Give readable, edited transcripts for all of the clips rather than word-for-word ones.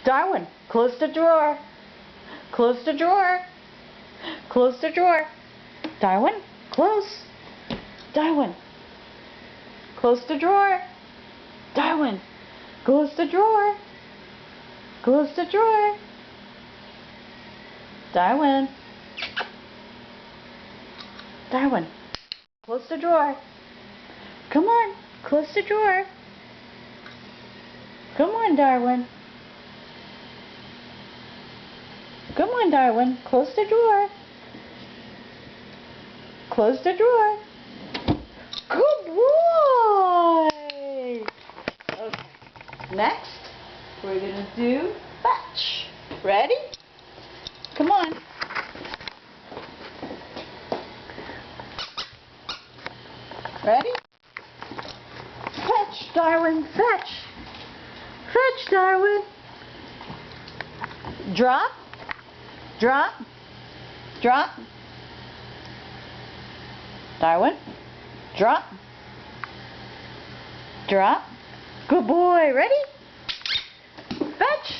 Darwin, close the drawer. Close the drawer. Close the drawer. Darwin, close. Darwin, close the drawer. Darwin, close the drawer. Close the drawer. Darwin. Darwin, close the drawer. Come on, close the drawer. Come on, Darwin. Come on, Darwin, close the drawer. Close the drawer. Good boy! Okay, next we're going to do fetch. Ready? Come on. Ready? Fetch, Darwin, fetch. Fetch, Darwin. Drop. Drop. Drop. Darwin. Drop. Drop. Good boy. Ready? Fetch.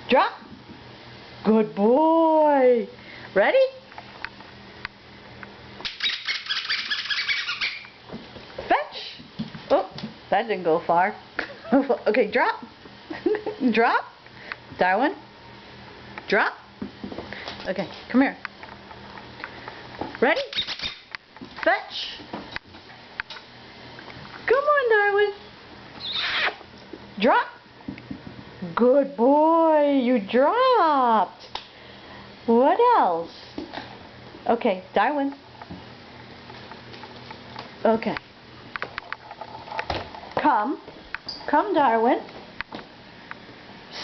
Drop. Good boy. Ready? Fetch. Oh, that didn't go far. Okay, drop. Drop. Darwin. Drop. Okay, come here. Ready? Fetch. Come on, Darwin. Drop. Good boy, you dropped. What else? Okay, Darwin. Okay. Come. Come, Darwin.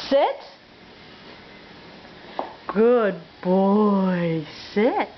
Sit. Good boy. Sit.